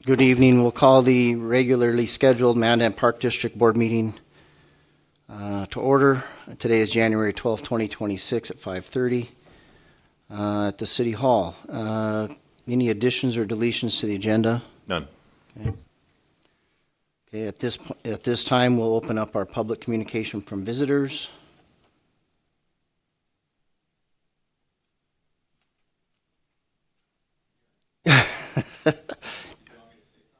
Good evening. We'll call the regularly scheduled Mandan Park District Board meeting to order. Today is January 12th, 2026 at 5:30 at the City Hall. Any additions or deletions to the agenda? None. Okay, at this time, we'll open up our public communication from visitors.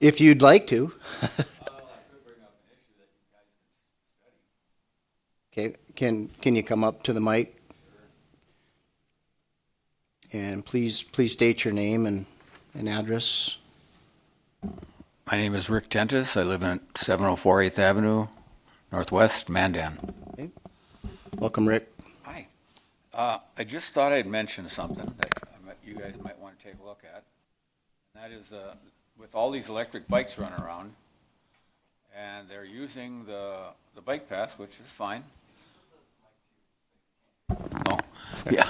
If you'd like to. Okay, can you come up to the mic? And please state your name and address. My name is Rick Tentis. I live in 704 8th Avenue, Northwest, Mandan. Okay. Welcome, Rick. Hi. I just thought I'd mention something that you guys might want to take a look at. And that is, with all these electric bikes running around, and they're using the bike path, which is fine. Oh, yeah.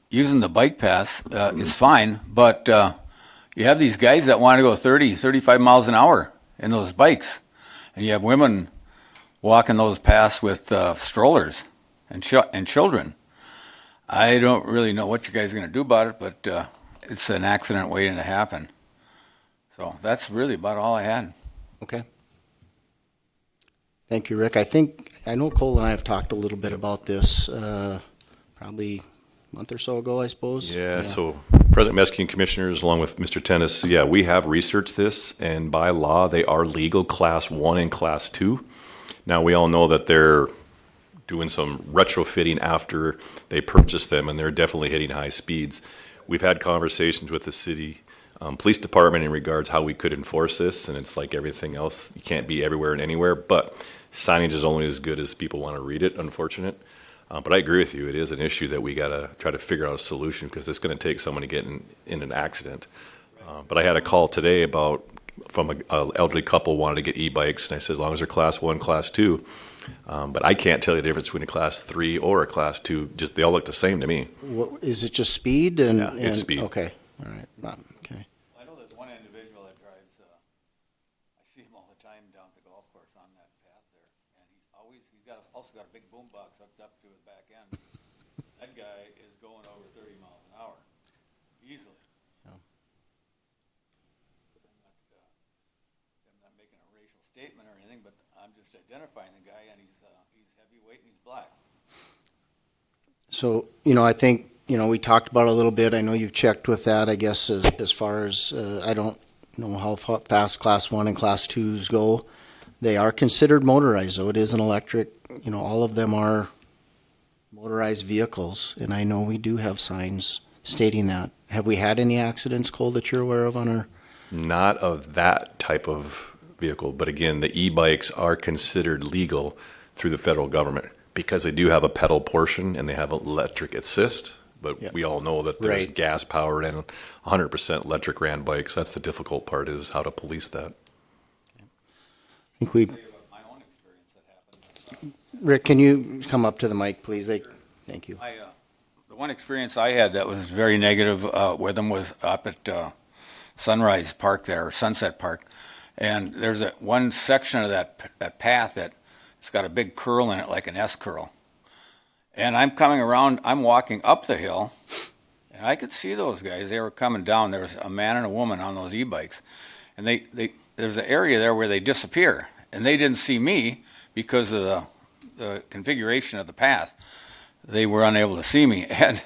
Using the bike path is fine, but you have these guys that want to go 30, 35 miles an hour in those bikes, and you have women walking those paths with strollers and children. I don't really know what you guys are going to do about it, but it's an accident waiting to happen. So that's really about all I had. Okay. Thank you, Rick. I know Cole and I have talked a little bit about this probably a month or so ago, I suppose. Yeah. So President Meskin, commissioners, along with Mr. Tennis, we have researched this, and by law, they are legal Class 1 and Class 2. Now, we all know that they're doing some retrofitting after they purchased them, and they're definitely hitting high speeds. We've had conversations with the city police department in regards how we could enforce this, and it's like everything else. You can't be everywhere and anywhere, but signage is only as good as people want to read it, unfortunate. But I agree with you. It is an issue that we got to try to figure out a solution, because it's going to take someone to get in an accident. But I had a call today from an elderly couple wanted to get e-bikes, and I said, as long as they're Class 1, Class 2. But I can't tell you the difference between a Class 3 or a Class 2. Just they all look the same to me. What, is it just speed? It's speed. Okay. All right. Okay. I know there's one individual that drives, I see him all the time down at the golf course on that path there, and he's also got a big boom box hooked up to his back end. That guy is going over 30 miles an hour, easily. Yeah. I'm not making a racial statement or anything, but I'm just identifying the guy, and he's heavyweight and he's black. So, I think, we talked about it a little bit. I know you've checked with that, I guess, as far as, I don't know how fast Class 1 and Class 2s go. They are considered motorized, though. It is an electric, all of them are motorized vehicles, and I know we do have signs stating that. Have we had any accidents, Cole, that you're aware of on our? Not of that type of vehicle, but again, the e-bikes are considered legal through the federal government because they do have a pedal portion and they have electric assist. But Yep. We all know that there's Right. gas powered and 100% electric ran bikes. That's the difficult part, is how to police that. I think we, Tell you about my own experience that happened. Rick, can you come up to the mic, please? Thank you. The one experience I had that was very negative with them was up at Sunrise Park there, or Sunset Park. And there's one section of that path that it's got a big curl in it, like an S curl. And I'm coming around, I'm walking up the hill, and I could see those guys. They were coming down. There was a man and a woman on those e-bikes. And there's an area there where they disappear. And they didn't see me because of the configuration of the path. They were unable to see me. And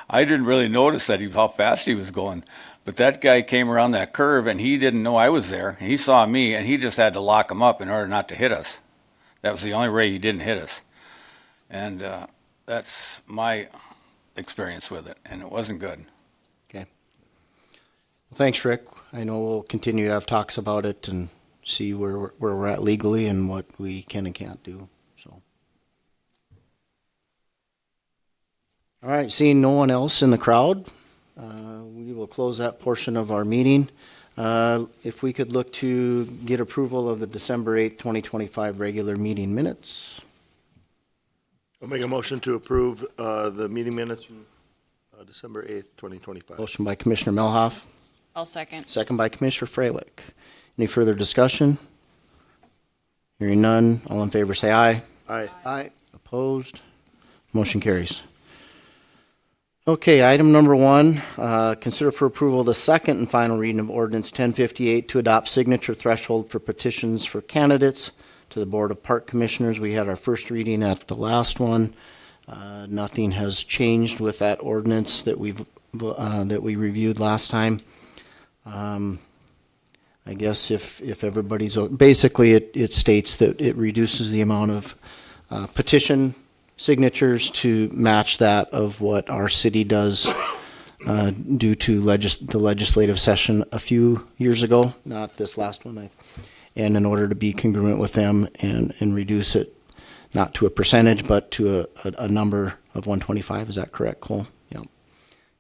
I didn't really notice how fast he was going. But that guy came around that curve, and he didn't know I was there. And he saw me, and he just had to lock him up in order not to hit us. That was the only way he didn't hit us. And that's my experience with it, and it wasn't good. Okay. Well, thanks, Rick. I know we'll continue to have talks about it and see where we're at legally and what we can and can't do. So, all right. Seeing no one else in the crowd, we will close that portion of our meeting. If we could look to get approval of the December 8th, 2025 regular meeting minutes. I'll make a motion to approve the meeting minutes from December 8th, 2025. Motion by Commissioner Melhoff, I'll second. Second by Commissioner Freilich. Any further discussion? Hearing none, all in favor say aye. Aye. Aye. Opposed? Motion carries. Okay, item number 1, consider for approval the second and final reading of ordinance 1058 to adopt signature threshold for petitions for candidates to the Board of Park Commissioners. We had our first reading at the last one. Nothing has changed with that ordinance that we reviewed last time. I guess if everybody's, basically it states that it reduces the amount of petition signatures to match that of what our city does due to the legislative session a few years ago, not this last one. And in order to be congruent with them and reduce it, not to a percentage, but to a number of 125. Is that correct, Cole? Yeah.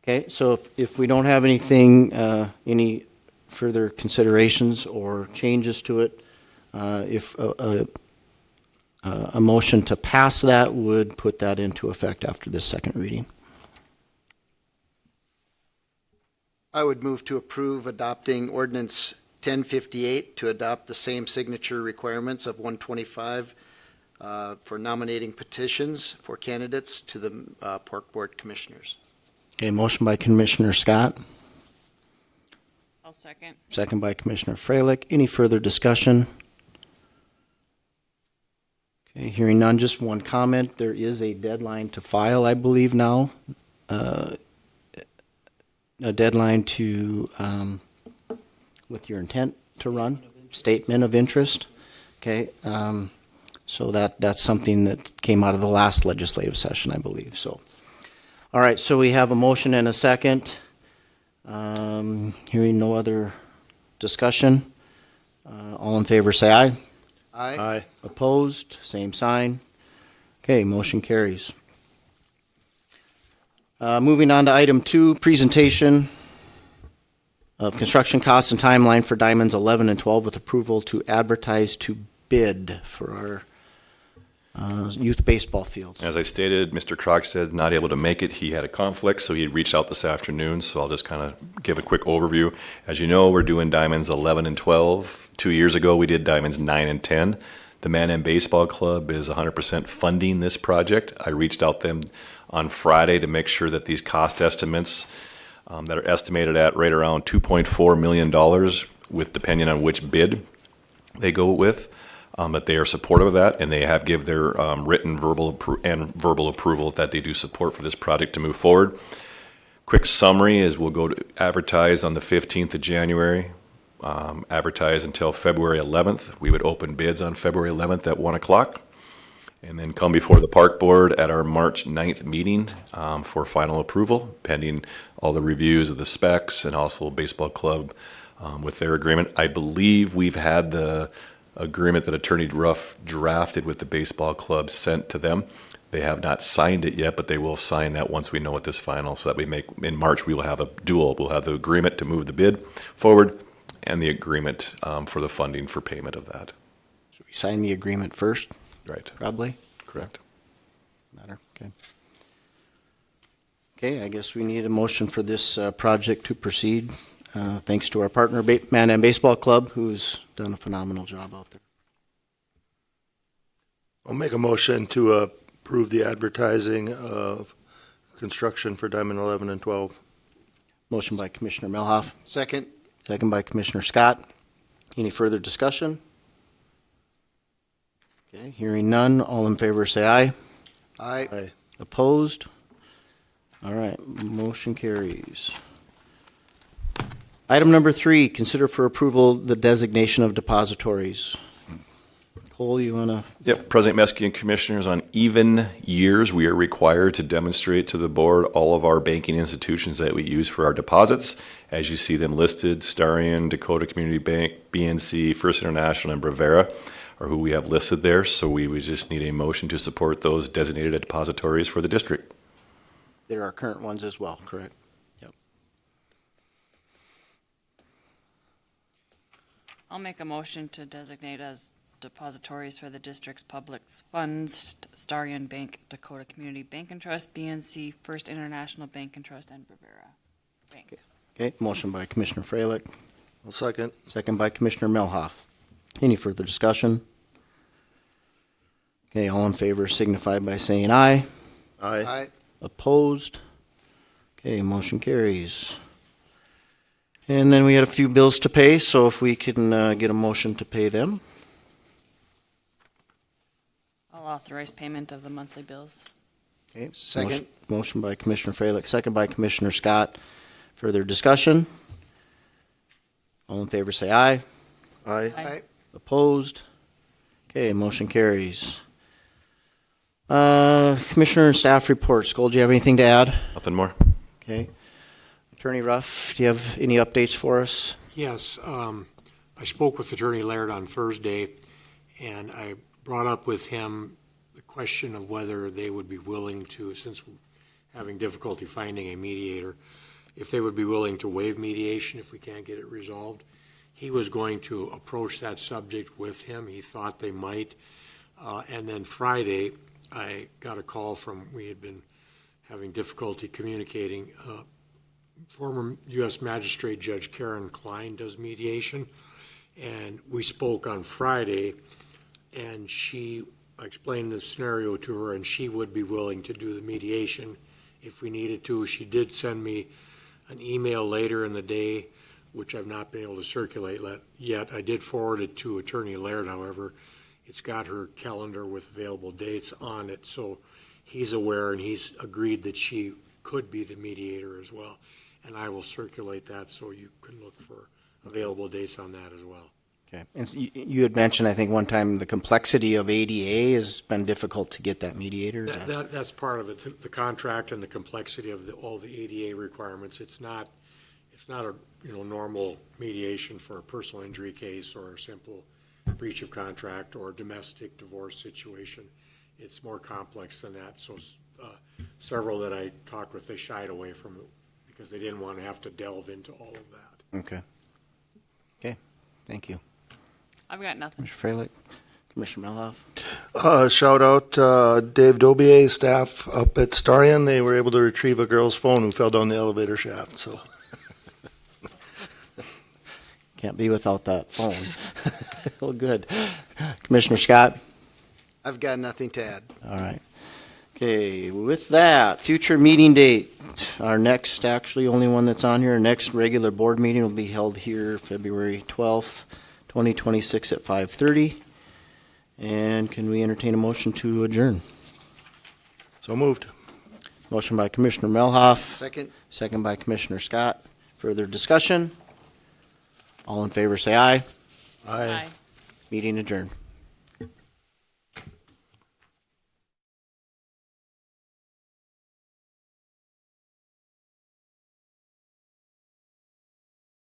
Okay, so if we don't have anything, any further considerations or changes to it, if a motion to pass that would put that into effect after this second reading. I would move to approve adopting ordinance 1058 to adopt the same signature requirements of 125 for nominating petitions for candidates to the Park Board Commissioners. Okay, motion by Commissioner Scott, I'll second. second by Commissioner Freilich. Any further discussion? Okay, hearing none, just one comment. There is a deadline to file, I believe now. A deadline to, with your intent to run, statement of interest. Okay, so that's something that came out of the last legislative session, I believe, so. All right, so we have a motion and a second. Hearing no other discussion. All in favor, say aye. Aye. Aye. Opposed, same sign. Okay, motion carries. Moving on to item 2, presentation of construction costs and timeline for Diamonds 11 and 12 with approval to advertise to bid for our youth baseball fields. As I stated, Mr. Krogstad not able to make it. He had a conflict, so he reached out this afternoon, so I'll just kind of give a quick overview. As you know, we're doing Diamonds 11 and 12. 2 years ago, we did Diamonds 9 and 10. The Mandan Baseball Club is 100% funding this project. I reached out to them on Friday to make sure that these cost estimates that are estimated at right around $2.4 million, with depending on which bid they go with, that they are supportive of that, and they have give their written verbal approval that they do support for this project to move forward. Quick summary is we'll go to advertise on the 15th of January, advertise until February 11th. We would open bids on February 11th at 1 o'clock, and then come before the park board at our March 9th meeting for final approval, pending all the reviews of the specs and also baseball club with their agreement. I believe we've had the agreement that Attorney Ruff drafted with the baseball club sent to them. They have not signed it yet, but they will sign that once we know it is final, so that we make, in March, we will have a dual. We'll have the agreement to move the bid forward and the agreement for the funding for payment of that. Should we sign the agreement first, Right. probably? Correct. Matter, okay. Okay, I guess we need a motion for this project to proceed. Thanks to our partner, Mandan Baseball Club, who's done a phenomenal job out there. I'll make a motion to approve the advertising of construction for Diamond 11 and 12. Motion by Commissioner Melhoff, Second. second by Commissioner Scott. Any further discussion? Okay, hearing none, all in favor say aye. Aye. Aye. Opposed? All right, motion carries. Item number 3, consider for approval the designation of depositories. Cole, you want to? Yep, President Meski and Commissioners, on even years, we are required to demonstrate to the board all of our banking institutions that we use for our deposits. As you see them listed, Starion, Dakota Community Bank, BNC, First International, and Bravera are who we have listed there. So we would just need a motion to support those designated depositories for the district. There are current ones as well, correct? I'll make a motion to designate as depositories for the district's public funds, Starion Bank, Dakota Community Bank and Trust, BNC, First International Bank and Trust, and Bravera Bank. Okay, motion by Commissioner Freilich, I'll second. second by Commissioner Melhoff. Any further discussion? Okay, all in favor signify by saying aye. Aye. Aye. Opposed? Okay, motion carries. And then we had a few bills to pay, so if we can get a motion to pay them. I'll authorize payment of the monthly bills. Okay, Second. Motion by Commissioner Freilich, second by Commissioner Scott. Further discussion? All in favor say aye. Aye. Aye. Opposed? Okay, motion carries. Commissioner and staff reports. Gold, do you have anything to add? Nothing more? Okay. Attorney Ruff, do you have any updates for us? Yes, I spoke with Attorney Laird on Thursday, and I brought up with him the question of whether they would be willing to, since we're having difficulty finding a mediator, if they would be willing to waive mediation if we can't get it resolved. He was going to approach that subject with him. He thought they might. And then Friday, I got a call from, we had been having difficulty communicating. Former U.S. Magistrate Judge Karen Klein does mediation, and we spoke on Friday, and I explained the scenario to her, and she would be willing to do the mediation if we needed to. She did send me an email later in the day, which I've not been able to circulate yet. I did forward it to Attorney Laird, however. It's got her calendar with available dates on it, so he's aware, and he's agreed that she could be the mediator as well. And I will circulate that so you can look for available dates on that as well. Okay. And you had mentioned, I think, one time the complexity of ADA has been difficult to get that mediator. Is that- That's part of it, the contract and the complexity of all the ADA requirements. It's not a normal mediation for a personal injury case or a simple breach of contract or a domestic divorce situation. It's more complex than that. So several that I talked with, they shied away from it because they didn't want to have to delve into all of that. Okay. Okay, thank you. I've got nothing. Commissioner Freilich, Commissioner Melhoff. Shout out Dave Dobier, staff up at Starion. They were able to retrieve a girl's phone who fell down the elevator shaft, so. Can't be without that phone. Well, good. Commissioner Scott? I've got nothing to add. All right. Okay, with that, future meeting date. Our next, actually only one that's on here, next regular board meeting will be held here February 12th, 2026 at 5:30. And can we entertain a motion to adjourn? So moved. Motion by Commissioner Melhoff, Second. second by Commissioner Scott. Further discussion? All in favor say aye. Aye. Aye. Meeting adjourned.